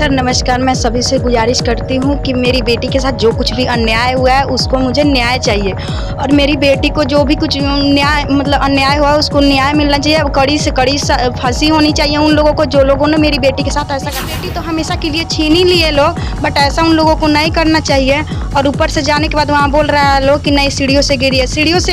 Sir नमस्कार, मैं सभी से गुजारिश करती हूँ कि मेरी बेटी के साथ जो कुछ भी अन्याय हुआ है उसको मुझे न्याय चाहिए, और मेरी बेटी को जो भी कुछ न्याय अन्याय हुआ है उसको न्याय मिलना चाहिए। कड़ी से कड़ी फांसी होनी चाहिए उन लोगों को जो लोगों ने मेरी बेटी के साथ ऐसा कर। बेटी तो हमेशा के लिए छीन ही लिए लो, बट ऐसा उन लोगों को नहीं करना चाहिए। और ऊपर से जाने के बाद वहाँ बोल रहा है लोग कि नहीं सीढ़ियों से गिरी है। सीढ़ियों से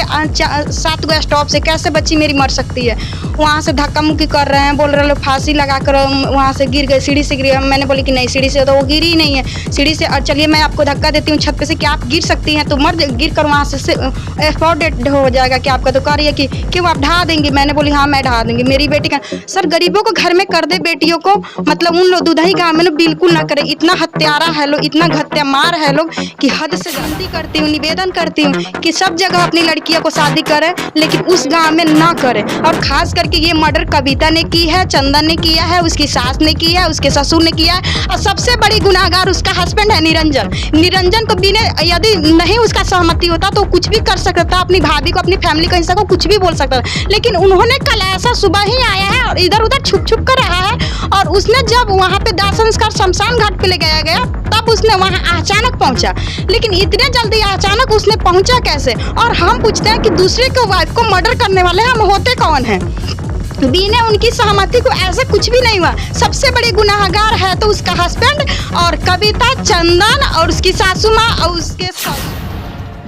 7 गो स्टॉप से कैसे बच्ची मेरी मर सकती है? वहाँ से धक्का मुक्की कर रहे हैं, बोल रहे लोग फांसी लगा कर वहाँ से गिर गए, सीढ़ी से गिरी। मैंने बोली कि नहीं सीढ़ी से तो वो गिरी ही नहीं है। सीढ़ी से और चलिए मैं आपको धक्का देती हूँ छत पे से कि आप गिर सकती हैं, तो मर गिर कर वहाँ से एक्सपायर डेट हो जाएगा कि आपका। तो कह रही है कि क्यों आप ढहा देंगी? मैंने बोली हाँ मैं ढहा दूंगी। मेरी बेटी का सर गरीबों को घर में कर दे, बेटियों को मतलब उन लोग दुधाई गाँव में बिल्कुल ना करे। इतना हत्यारा है लोग, इतना हत्या मार है लोग कि हद से जल्दी करती हूँ, निवेदन करती हूँ कि सब जगह अपनी लड़कियों को शादी करें, लेकिन उस गाँव में ना करें। और खास करके ये मर्डर कविता ने की है, चंदन ने किया है, उसकी सास ने किया है, उसके ससुर ने किया है, और सबसे बड़ी गुनाहगार उसका हस्बैंड है निरंजन। निरंजन को बिना यदि नहीं उसका सहमति होता तो कुछ भी कर सकता था, अपनी भाभी को अपनी फैमिली को हिस्सा को कुछ भी बोल सकता था। लेकिन उन्होंने कल ऐसा सुबह ही आया है और इधर उधर छुप छुप कर रहा है। और उसने जब वहाँ पे दाह संस्कार शमशान घाट पे ले गया गया तब उसने वहाँ अचानक पहुँचा, लेकिन इतने जल्दी अचानक उसने पहुँचा कैसे? और हम पूछते हैं कि दूसरे के वाइफ को मर्डर करने वाले हम होते कौन हैं? बिना उनकी सहमति को ऐसा कुछ भी नहीं हुआ। सबसे बड़ी गुनाहगार है तो उसका हस्बैंड और कविता, चंदन और उसकी सासू माँ और उसके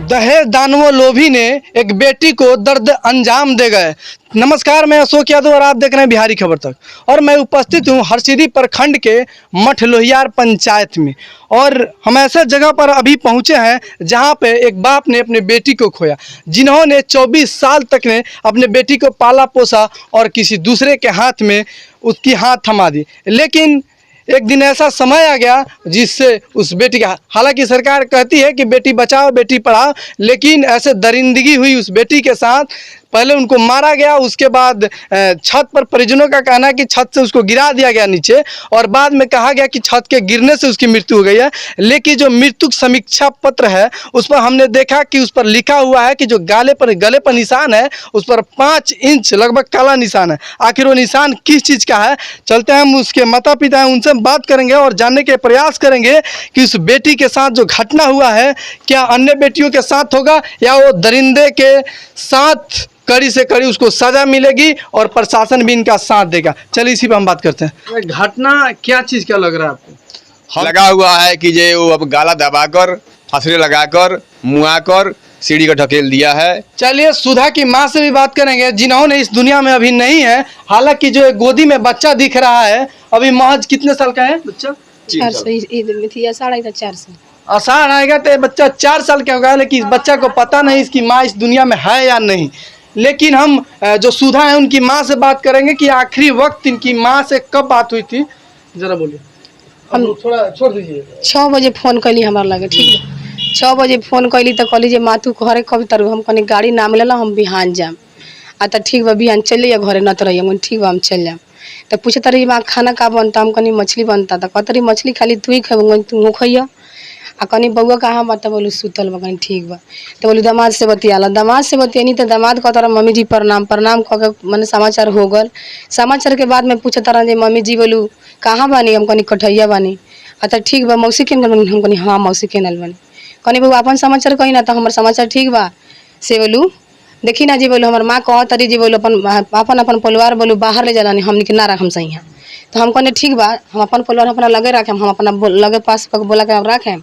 दहेज दानवों लोभी ने एक बेटी को दर्द अंजाम दे गए। नमस्कार, मैं अशोक यादव और आप देख रहे हैं बिहारी खबर तक। और मैं उपस्थित हूँ हरसिद्धि प्रखंड के मठ लोहियार पंचायत में, और हम ऐसे जगह पर अभी पहुँचे हैं जहाँ पे एक बाप ने अपने बेटी को खोया, जिन्होंने 24 साल तक ने अपने बेटी को पाला पोसा और किसी दूसरे के हाथ में उसकी हाथ थमा दी। लेकिन एक दिन ऐसा समय आ गया जिससे उस बेटी का, हालांकि सरकार कहती है कि बेटी बचाओ बेटी पढ़ाओ, लेकिन ऐसे दरिंदगी हुई उस बेटी के साथ। पहले उनको मारा गया, उसके बाद छत पर परिजनों का कहना है कि छत से उसको गिरा दिया गया नीचे, और बाद में कहा गया कि छत के गिरने से उसकी मृत्यु हो गई है। लेकिन जो मृत्यु समीक्षा पत्र है उस पर हमने देखा कि उस पर लिखा हुआ है कि जो गले पर निशान है उस पर 5 इंच लगभग काला निशान है। आखिर वो निशान किस चीज़ का है? चलते हैं, हम उसके माता पिता हैं उनसे बात करेंगे और जानने के प्रयास करेंगे कि उस बेटी के साथ जो घटना हुआ है क्या अन्य बेटियों के साथ होगा या वो दरिंदे के साथ कड़ी से कड़ी उसको सजा मिलेगी और प्रशासन भी इनका साथ देगा। चलिए इसी पर हम बात करते हैं। घटना क्या चीज़ का लग रहा है आपको? लगा हुआ है कि ये वो अब गाला दबाकर फंसरे लगाकर मुआकर सीढ़ी को ढकेल दिया है। चलिए सुधा की माँ से भी बात करेंगे जिन्होंने इस दुनिया में अभी नहीं है। हालांकि जो एक गोदी में बच्चा दिख रहा है अभी महज कितने साल का है बच्चा? 4 साल। आषाढ़ आएगा तो बच्चा 4 साल का होगा, लेकिन इस बच्चा को पता नहीं इसकी माँ इस दुनिया में है या नहीं। लेकिन हम जो सुधा है उनकी माँ से बात करेंगे कि आखिरी वक्त इनकी माँ से कब बात हुई थी, जरा बोलिए। हम थोड़ा छोड़ दीजिए। 6 बजे फोन कैली हमारा लगे, ठीक है 6 बजे फोन कैली तो कहली माँ तू घरे कब तरु? हम कहनी गाड़ी ना मिलेला हम बिहान जाम। तो ठीक बा बिहान चल जाइए घरे न तो रहिए। हम ठीक बा हम चल जाम। तो पूछे तरी माँ खाना का बनता? हम कहनी मछली बनता। तो कहतरी मछली खाली तू ही खेब तू खइया। आ कहनी बउआ कहाँ बा? तो बोलू सुतल बा। कहनी ठीक बा। तो बोलू दामाद से बतियाला। दामाद से बतियानी तो दामाद कहता मम्मी जी प्रणाम प्रणाम कह के मैंने समाचार हो गल। समाचार के बाद में पूछे तारा जे मम्मी जी बोलू कहाँ बानी? हम कहनी कठैया बानी। अच्छा ठीक बा मौसी के नल? हम कहनी हाँ मौसी के नल बानी। कहनी बउआ अपन समाचार कही ना? तो हमारे समाचार ठीक बा से बोलू देखी ना जी। बोलू हमार माँ कह तरी जी बोलू अपन अपन परिवार बोलू बाहर ले जाला हमनी के ना रखम सही। तो हम कहने ठीक बा हम अपन परिवार अपना लगे रखें, हम अपना लगे पास बोला के रखें।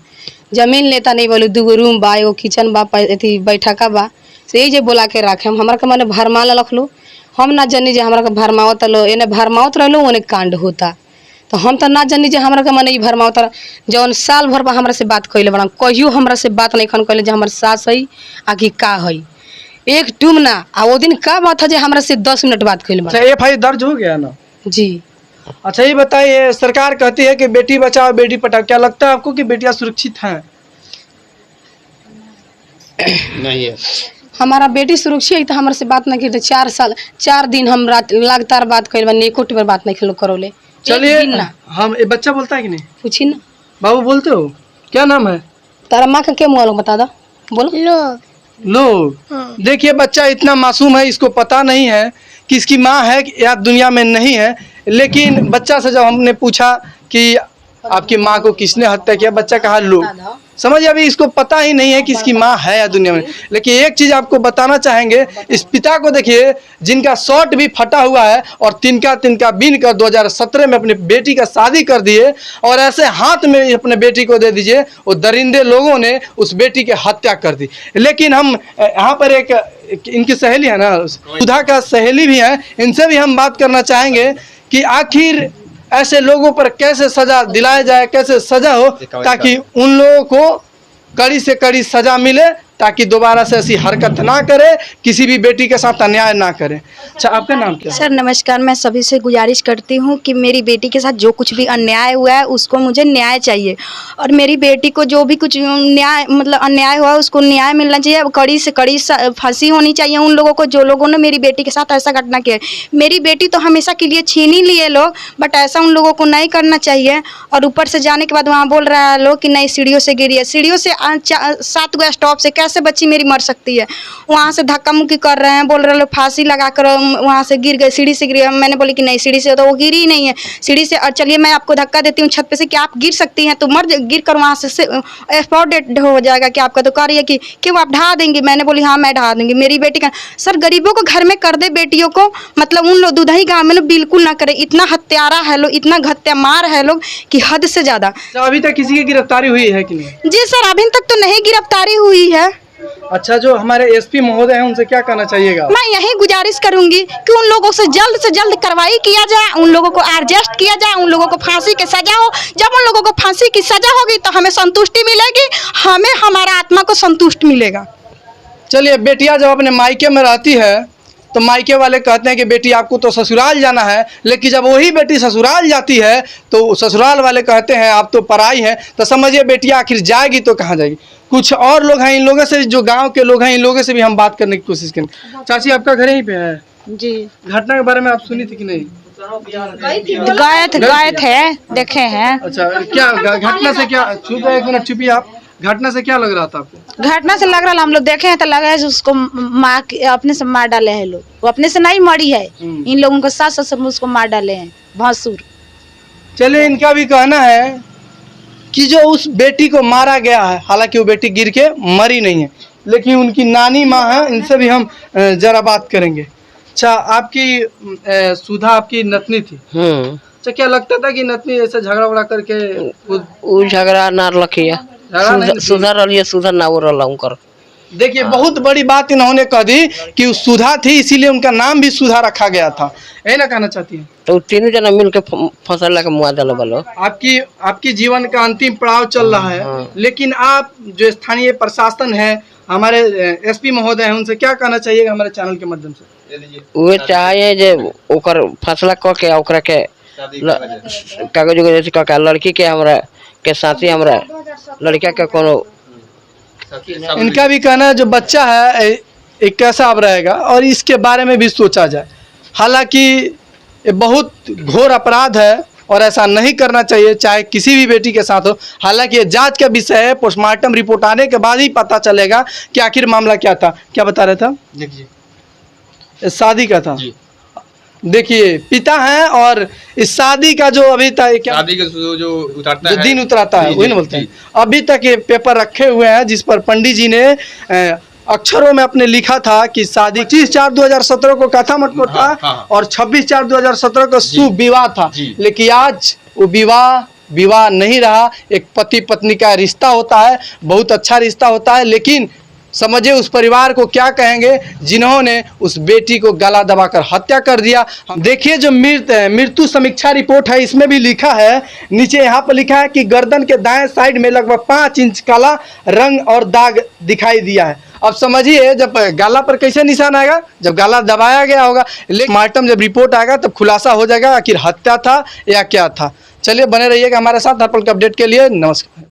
जमीन लेता नहीं बोलू 2 रूम बा, एगो किचन बा, अथी बैठका बा, से यही जे बोला के रखें। हमारा के मैंने भरमाला रख लो। हम ना जानी जे हमारा के भरमावत लो, एने भरमावत रहलो ओने कांड होता। तो हम तो ना जानी जे हमारा के मैंने ये भरमावत जौन साल भर बा हमरा से बात कैले बड़ा, कहियो हमरा से बात नहीं खन कैले जे हमार सास है आ कि का है। एक टूम ना आ वो दिन का बात है जे हमरा से 10 मिनट बात कैले बड़ा। FIR दर्ज हो गया ना जी। अच्छा ये बताइए, सरकार कहती है कि बेटी बचाओ बेटी पढ़ाओ, क्या लगता है आपको कि बेटियां सुरक्षित हैं? नहीं है हमारा बेटी सुरक्षित है तो हमारे से बात नहीं की। 4 साल 4 दिन हम रात लगातार बात कैल बनी, एको बार बात नहीं खेलो करोले। चलिए हम ये बच्चा बोलता है कि नहीं? पूछी ना बाबू बोलते हो? क्या नाम है तारा माँ का? क्या मुआ बता दो बोलो। लोग देखिए बच्चा इतना मासूम है, इसको पता नहीं है कि इसकी माँ है या दुनिया में नहीं है। लेकिन बच्चा से जब हमने पूछा कि आपकी माँ को किसने हत्या किया, बच्चा कहा लोग, समझिए अभी इसको पता ही नहीं है कि इसकी माँ है या दुनिया में। लेकिन एक चीज आपको बताना चाहेंगे, इस पिता को देखिए जिनका शर्ट भी फटा हुआ है और तिनका तिनका बीन कर 2017 में अपनी बेटी का शादी कर दिए और ऐसे हाथ में अपने बेटी को दे दीजिए, वो दरिंदे लोगों ने उस बेटी की हत्या कर दी। लेकिन हम यहाँ पर एक इनकी सहेली है ना, सुधा का सहेली भी है, इनसे भी हम बात करना चाहेंगे कि आखिर ऐसे लोगों पर कैसे सजा दिलाया जाए, कैसे सजा हो ताकि उन लोगों को कड़ी से कड़ी सजा मिले, ताकि दोबारा से ऐसी हरकत ना करे, किसी भी बेटी के साथ अन्याय ना करे। अच्छा, आपका नाम क्या है? सर नमस्कार, मैं सभी से गुजारिश करती हूँ कि मेरी बेटी के साथ जो कुछ भी अन्याय हुआ है उसको मुझे न्याय चाहिए, और मेरी बेटी को जो भी कुछ न्याय मतलब अन्याय हुआ है उसको न्याय मिलना चाहिए। कड़ी से कड़ी फांसी होनी चाहिए उन लोगों को जो लोगों ने मेरी बेटी के साथ ऐसा घटना किया है। मेरी बेटी तो हमेशा के लिए छीन ही लिए लोग, बट ऐसा उन लोगों को नहीं करना चाहिए। और ऊपर से जाने के बाद वहाँ बोल रहा है लोग कि नहीं सीढ़ियों से गिरी है, सीढ़ियों से 7 गो स्टॉप से कैसे बच्ची मेरी मर सकती है। वहाँ से धक्का मुक्की कर रहे हैं, बोल रहे लोग फांसी लगा कर वहाँ से गिर गए, सीढ़ी से गिर गए। मैंने बोली कि नहीं सीढ़ी से तो वो गिरी ही नहीं है, सीढ़ी से और चलिए मैं आपको धक्का देती हूँ छत पे से कि आप गिर सकती हैं, तो गिर कर वहाँ से स्पॉट डेड हो जाएगा कि आपका। तो कह रही है कि क्यों आप ढहा देंगी, मैंने बोली हाँ मैं ढहा दूंगी। मेरी बेटी का सर गरीबों को घर में कर दे बेटियों को, मतलब उन लोग दुधही गाँव में लोग बिल्कुल ना करे। इतना हत्यारा है लोग, इतना घत्यामार है लोग कि हद से ज़्यादा। तो अभी तक किसी की गिरफ्तारी हुई है कि नहीं? जी सर अभी तक तो नहीं गिरफ्तारी हुई है। अच्छा, जो हमारे एसपी महोदय हैं उनसे क्या कहना चाहिएगा? मैं यही गुजारिश करूंगी कि उन लोगों से जल्द कार्रवाई किया जाए, उन लोगों को अरेस्ट किया जाए, उन लोगों को फांसी की सजा हो। जब उन लोगों को फांसी की सजा होगी तो हमें संतुष्टि मिलेगी, हमें हमारा आत्मा को संतुष्ट मिलेगा। चलिए, बेटियां जब अपने मायके में रहती है तो मायके वाले कहते हैं कि बेटी आपको तो ससुराल जाना है, लेकिन जब वही बेटी ससुराल जाती है तो ससुराल वाले कहते हैं आप तो पराई हैं। तो समझिए बेटियां आखिर जाएगी तो कहाँ जाएगी। कुछ और लोग हैं, इन लोगों से जो गांव के लोग हैं, इन लोगों से भी हम बात करने की कोशिश करें। चाची, आपका घर यहीं पे है? जी, घटना के बारे में आप सुनी थी कि नहीं? गए थे, देखे हैं। अच्छा, क्या घटना से क्या, एक मिनट चुपिए आप, घटना से क्या लग रहा था आपको? घटना से लग रहा हम लोग देखे हैं तो लगा है उसको मार अपने से मार डाले हैं लोग। वो अपने से नहीं मरी है, इन लोगों के साथ साथ उसको मार डाले हैं भसुर। चलिए, इनका भी कहना है कि जो उस बेटी को मारा गया है, हालांकि वो बेटी गिर के मरी नहीं है, लेकिन उनकी नानी माँ है, इनसे भी हम जरा बात करेंगे। अच्छा, आपकी सुधा आपकी नतनी थी? अच्छा, क्या लगता था कि नतनी ऐसे झगड़ा उगड़ा करके वो झगड़ा ना रखिए, सुधर रही सुधर ना वो रहा कर। देखिए, बहुत बड़ी बात इन्होंने कह दी कि सुधा थी, इसीलिए उनका नाम भी सुधा रखा गया था। यही ना कहना चाहती है? तो तीनों जना मिल के फसल लगा मुआ डालो बोलो। आपकी जीवन का अंतिम पड़ाव चल रहा है, लेकिन आप जो स्थानीय प्रशासन है, हमारे एसपी महोदय हैं, उनसे क्या कहना चाहिएगा हमारे चैनल के माध्यम से? वो चाहे जे ओकर फैसला करके ओकरा के कागज उगज करके लड़की के हमरा के साथी हमरा लड़का के कोनो। इनका भी कहना है जो बच्चा है एक कैसा अब रहेगा और इसके बारे में भी सोचा जाए। हालांकि ये बहुत घोर अपराध है और ऐसा नहीं करना चाहिए, चाहे किसी भी बेटी के साथ हो। हालांकि ये जांच का विषय है, पोस्टमार्टम रिपोर्ट आने के बाद ही पता चलेगा कि आखिर मामला क्या था। क्या बता रहे था? देखिए, शादी का था। देखिए, पिता हैं और इस शादी का जो अभी तक शादी का जो उतरता जो है, दिन उतराता है वही ना बोलते हैं, अभी तक ये पेपर रखे हुए हैं जिस पर पंडित जी ने अक्षरों में अपने लिखा था कि शादी 25/4/2017 को कथा मटकोट था और 26/4/2017 को शुभ विवाह था। लेकिन आज वो विवाह नहीं रहा। एक पति पत्नी का रिश्ता होता है, बहुत अच्छा रिश्ता होता है, लेकिन समझिए उस परिवार को क्या कहेंगे जिन्होंने उस बेटी को गला दबाकर हत्या कर दिया। देखिए, जो मृत्यु समीक्षा रिपोर्ट है, इसमें भी लिखा है, नीचे यहाँ पर लिखा है कि गर्दन के दाएं साइड में लगभग 5 इंच काला रंग और दाग दिखाई दिया है। अब समझिए जब गाला पर कैसे निशान आएगा, जब गाला दबाया गया होगा। लेकिन पोस्टमार्टम जब रिपोर्ट आएगा तब खुलासा हो जाएगा आखिर हत्या था या क्या था। चलिए, बने रहिएगा हमारे साथ हर पल के अपडेट के लिए। नमस्कार।